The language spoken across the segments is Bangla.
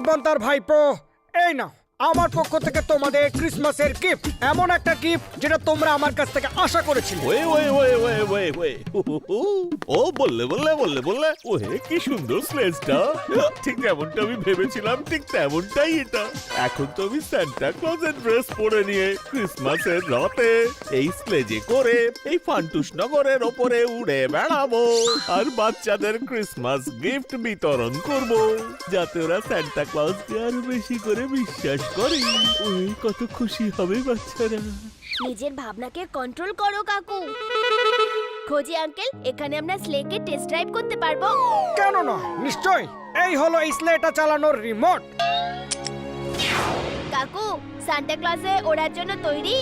বোন তার ভাইপো, এই নাও আমার পক্ষ থেকে তোমাদের ক্রিসমাসের গিফট, এমন একটা গিফট যেটা তোমরা আমার কাছ থেকে আশা করেছিলে। ও বললে ওহে কি সুন্দর স্লেজটা, ঠিক যেমনটা আমি ভেবেছিলাম ঠিক তেমনটাই এটা। এখন তো আমি সান্টা ক্লজের ড্রেস পরে নিয়ে ক্রিসমাসের রাতে এই স্লেজে করে এই ফান্টুস নগরের ওপরে উড়ে বেড়াবো আর বাচ্চাদের ক্রিসমাস গিফট বিতরণ করব, যাতে ওরা সান্টা ক্লজকে আরো বেশি করে বিশ্বাস করে। ওই কত খুশি হবে বাচ্চারা। নিজের ভাবনাকে কন্ট্রোল করো কাকু। খোঁজি আঙ্কেল, এখানে আমরা স্লেকে টেস্ট ড্রাইভ করতে পারবো? কেন নয়, নিশ্চয়। এই হলো এই স্লেটা চালানোর রিমোট। কাকু, সান্টা ক্লজে ওড়ার জন্য তৈরি?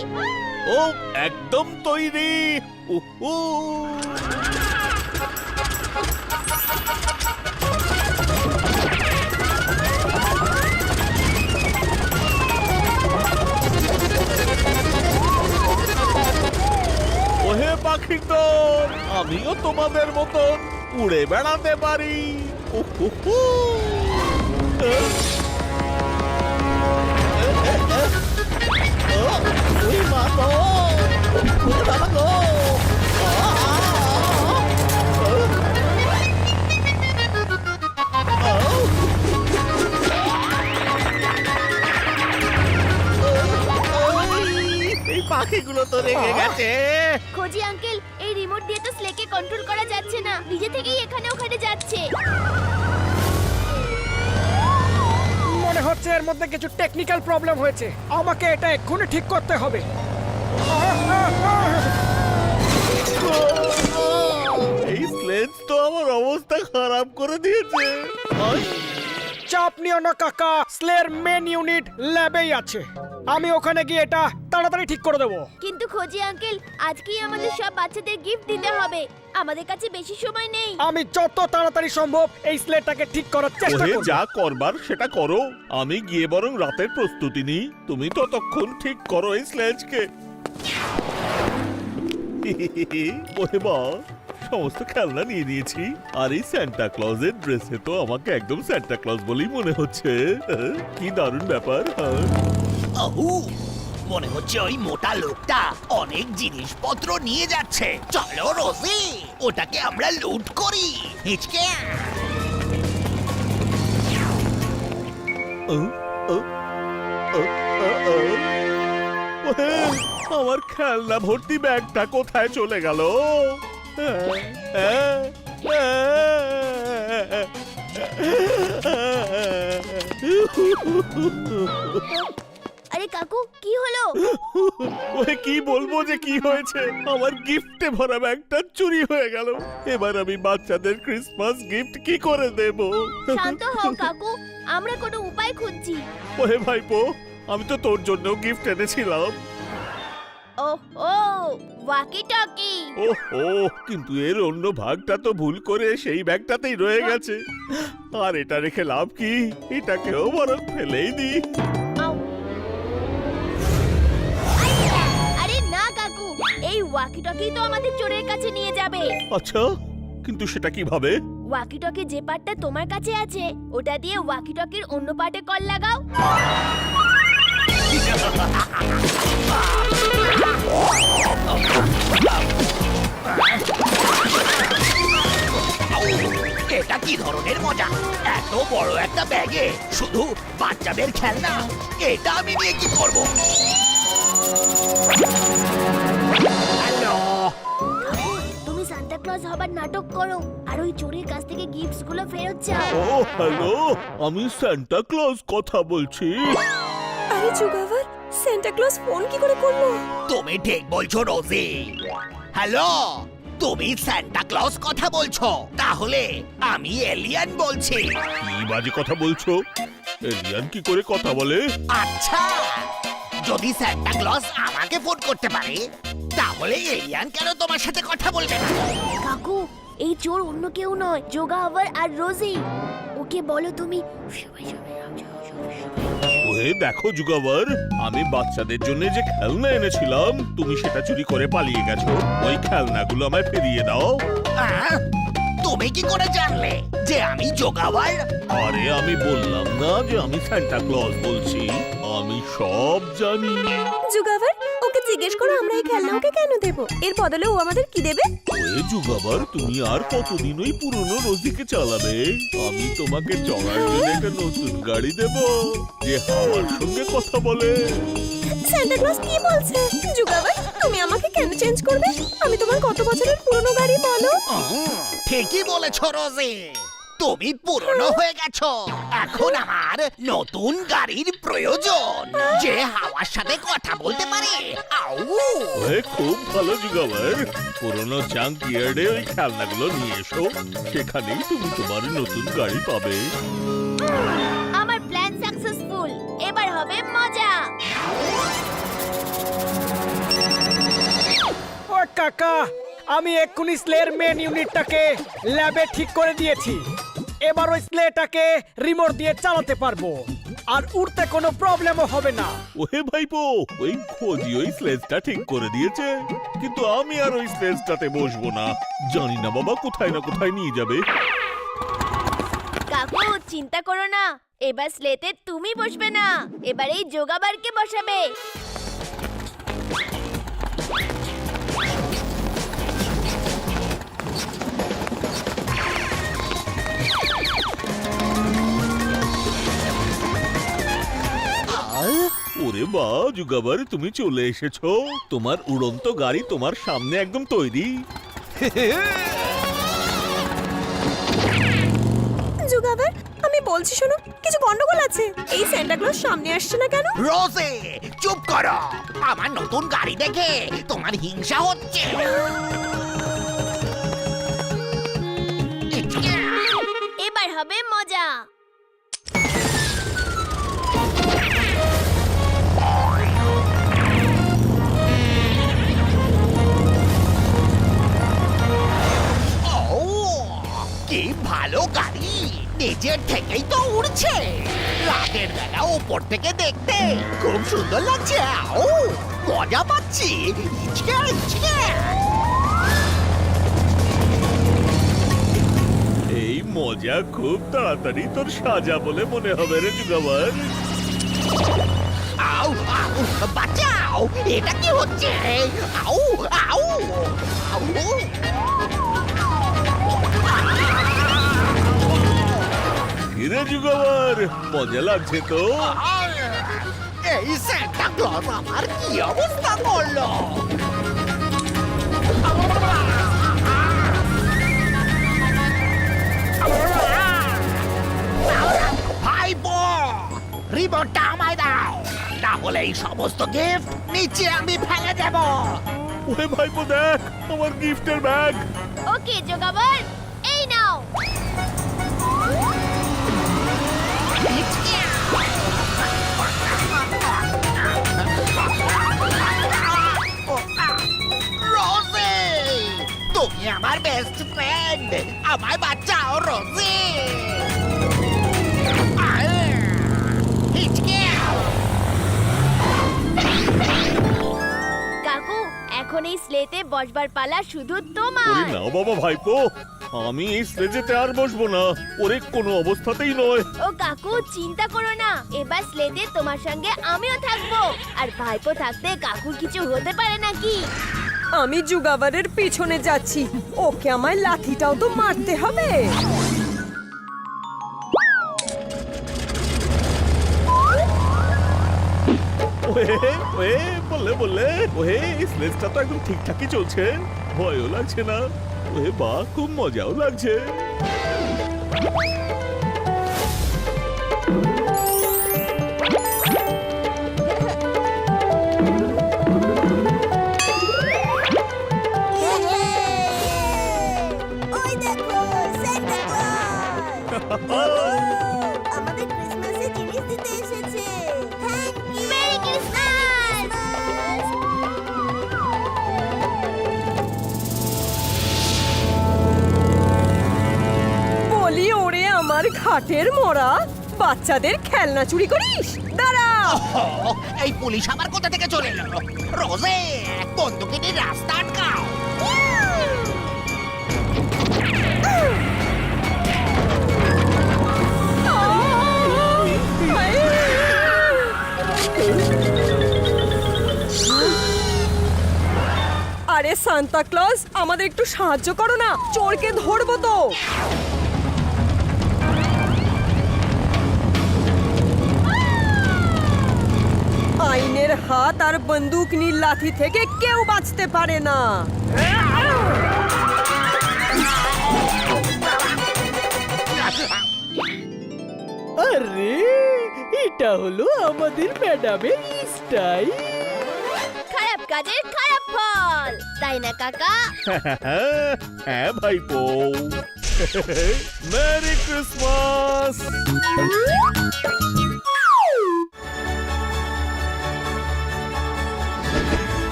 ও একদম তৈরি। উহু। ওহে পাখির দল, আমিও তোমাদের মতন উড়ে বেড়াতে পারি। উহুহু। ওই মা গো, ওরে বাবা গো। এই পাখিগুলো তো রেগে গেছে। খোঁজি আঙ্কেল, এই রিমোট দিয়ে তো স্লেকে কন্ট্রোল করা যাচ্ছে না, নিজে থেকেই এখানে ওখানে যাচ্ছে। মনে হচ্ছে এর মধ্যে কিছু টেকনিক্যাল প্রবলেম হয়েছে, আমাকে এটা এক্ষুনি ঠিক করতে হবে। এই স্লেজ তো আমার অবস্থা খারাপ করে দিয়েছে। চাপ নিও না কাকা, স্লের মেন ইউনিট ল্যাবেই আছে, আমি ওখানে গিয়ে এটা তাড়াতাড়ি ঠিক করে দেবো। কিন্তু খোঁজি আঙ্কেল, আজকেই আমাদের সব বাচ্চাদের গিফট দিতে হবে, আমাদের কাছে বেশি সময় নেই। আমি যত তাড়াতাড়ি সম্ভব এই স্লেটাকে ঠিক করার চেষ্টা ওহে, করব। যা করবার সেটা করো, আমি গিয়ে বরং রাতের প্রস্তুতি নিই। তুমি ততক্ষণ ঠিক করো এই স্লেজকে। ওহে মা, সমস্ত খেলনা নিয়ে নিয়েছি, আর এই সান্টা ক্লজের ড্রেসে তো আমাকে একদম সান্টা ক্লজ বলেই মনে হচ্ছে। কি দারুণ ব্যাপার। আহু, মনে হচ্ছে ওই মোটা লোকটা অনেক জিনিসপত্র নিয়ে যাচ্ছে। চলো রোজি, ওটাকে আমরা লুট করি। হিচকে ওহে, আমার খেলনা ভর্তি ব্যাগটা কোথায় চলে গেল? আরে কাকু, কি হলো? ওহে, কি বলবো যে কি হয়েছে, আমার গিফটে ভরা ব্যাগটা চুরি হয়ে গেল। এবার আমি বাচ্চাদের ক্রিসমাস গিফট কি করে দেব? শান্ত হও কাকু, আমরা কোনো উপায় খুঁজছি। ওহে ভাইপো, আমি তো তোর জন্য গিফট এনেছিলাম। ও ওয়াকি টকি। ওহো, কিন্তু এর অন্য ভাগটা তো ভুল করে সেই ব্যাগটাতেই রয়ে গেছে। আর এটা রেখে লাভ কি, এটাকেও বরং ফেলেই দি। আরে না কাকু, এই ওয়াকি টকি তো আমাদের চোরের কাছে নিয়ে যাবে। আচ্ছা, কিন্তু সেটা কিভাবে? ওয়াকি টকি যে পার্টটা তোমার কাছে আছে, ওটা দিয়ে ওয়াকি টকির অন্য পার্টে কল লাগাও। এটা কি ধরনের মজা? এত বড় একটা ব্যাগে শুধু বাচ্চাদের খেলনা, এটা আমি নিয়ে কি করব? হ্যালো, তুমি সান্টা ক্লজ হবার নাটক করো আর ওই চোরের কাছ থেকে গিফটস গুলো ফেরত চাও। ও হ্যালো, আমি সান্টা ক্লজ কথা বলছি। আরে জুগাভার, সান্টা ক্লজ ফোন কি করে করলো? তুমি ঠিক বলছো রোজি। হ্যালো, তুমি সান্টা ক্লজ কথা বলছো? তাহলে আমি এলিয়ান বলছি। কি বাজে কথা বলছো? এলিয়ান কি করে কথা বলে? আচ্ছা, যদি সান্টা ক্লজ আমাকে ফোন করতে পারে, তাহলে এলিয়ান কেন তোমার সাথে কথা বলবে না? কাকু, এই চোর অন্য কেউ নয়, যোগাভার আর রোজি। ওকে বলো তুমি। ওহে দেখো যুগাবার, আমি বাচ্চাদের জন্য যে খেলনা এনেছিলাম, তুমি সেটা চুরি করে পালিয়ে গেছো। ওই খেলনাগুলো আমায় ফিরিয়ে দাও। আহ? তুমি কি করে জানলে যে আমি যোগাবার? আরে আমি বললাম না যে আমি সান্টা ক্লজ বলছি, আমি সব জানি। জুগাভার, ওকে জিজ্ঞেস করো আমরা এই খেলনা ওকে কেন দেব? এর বদলে ও আমাদের কি দেবে? ওই যুগাবার, তুমি আর কতদিন ওই পুরনো রোজিকে চালাবে? আমি তোমাকে চলার জন্য একটা নতুন গাড়ি দেব, যে হাওয়ার সঙ্গে কথা বলে। সান্টা ক্লজ কি বলছে? জুগাভার, তুমি আমাকে কেন চেঞ্জ করবে? আমি তোমার কত বছরের পুরনো গাড়ি বলো। ঠিকই বলেছ রোজি, তুমি পুরনো হয়ে গেছো। এখন আমার নতুন গাড়ির প্রয়োজন, যে হাওয়ার সাথে কথা বলতে পারে। আউ! ওই খুব ভালো যুগাবার, পুরনো জাঙ্ক ইয়ার্ডে ওই খেলনাগুলো নিয়ে এসো, সেখানেই তুমি তোমার নতুন গাড়ি পাবে। আমার প্ল্যান সাকসেসফুল, এবার হবে মজা। ও কাকা, আমি এক্ষুনি স্লের মেন ইউনিটটাকে ল্যাবে ঠিক করে দিয়েছি। এবার ওই স্লেটাকে রিমোট দিয়ে চালাতে পারবো, আর উড়তে কোনো প্রবলেমও হবে না। ওহে ভাইপো, ওই খোঁজি ওই স্লেজটা ঠিক করে দিয়েছে, কিন্তু আমি আর ওই স্লেজটাতে বসবো না। জানি না বাবা, কোথায় না কোথায় নিয়ে যাবে। কাকু চিন্তা করো না, এবার স্লেতে তুমি বসবে না, এবার এই যোগাবারকে বসাবে। ওরে বা যুগাবার, তুমি চলে এসেছো। তোমার উড়ন্ত গাড়ি তোমার সামনে একদম তৈরি। জুগাভার, আমি বলছি শোনো, কিছু গন্ডগোল আছে। এই সান্টা ক্লজ সামনে আসছে না কেন? রোজি, চুপ করো। আমার নতুন গাড়ি দেখে তোমার হিংসা হচ্ছে। এবার হবে মজা। ও, কি ভালো গাড়ি, নিজের থেকেই তো উড়ছে। রাতের বেলা উপর থেকে দেখতে খুব সুন্দর লাগছে। ও, মজা পাচ্ছি। ইচকে, ইচকে। এই মজা খুব তাড়াতাড়ি তোর সাজা বলে মনে হবে রে যুগাবার। আউ, আউ, বাঁচাও, এটা কি হচ্ছে? আউ, আউ, আউ। কিরে যুগাবার, মজা লাগছে তো? এই সান্টা ক্লজ আমার কি অবস্থা করলো? ভাইপো, রিমোটটা আমায় দাও, না হলে এই সমস্ত গিফট নিচে আমি ফেলে দেব। ওরে ভাইপো দেখ, আমার গিফটের ব্যাগ। ওকে যোগাবার, এই নাও। রোজি, তুমি আমার বেস্ট ফ্রেন্ড, আমায় বাঁচাও রোজি। কাকু এখন এই স্লেতে বসবার পালা শুধু ওরে তোমার। না বাবা ভাইপো, আমি এই স্লেজেতে আর বসবো না, ওরে কোনো অবস্থাতেই নয়। ও কাকু চিন্তা করো না, এবার স্লেতে তোমার সঙ্গে আমিও থাকবো, আর ভাইপো থাকতে কাকুর কিছু হতে পারে নাকি? আমি জুগাভারের পিছনে যাচ্ছি, ওকে আমায় লাঠিটাও তো মারতে হবে। ওহে বললে বললে, ওহে এই স্লেজটা তো একদম ঠিকঠাকই চলছে, ভয়ও লাগছে না। ওহে বা, খুব মজাও লাগছে। ওই দেখো সান্টা ক্লজ আমাদের ক্রিসমাসের জিনিস দিতে এসেছে। Thank you. Merry Christmas. বলি ওরে আমার ঘাটের মোড়া, বাচ্চাদের খেলনা চুরি করিস? দাঁড়া। এই পুলিশ আবার কোথা থেকে চলে এলো? রোজে, বন্দুকে নিয়ে রাস্তা আটকাও। সান্তা ক্লজ আমাদের একটু সাহায্য করো না, চোরকে ধরবো তো। আইনের হাত আর বন্দুক নীল লাঠি থেকে কেউ বাঁচতে পারে না। আরে এটা হলো আমাদের ম্যাডামের স্টাইল। খারাপ কাজের খারাপ ফল, তাই না কাকা? হ্যাঁ ভাইপো। Merry Christmas.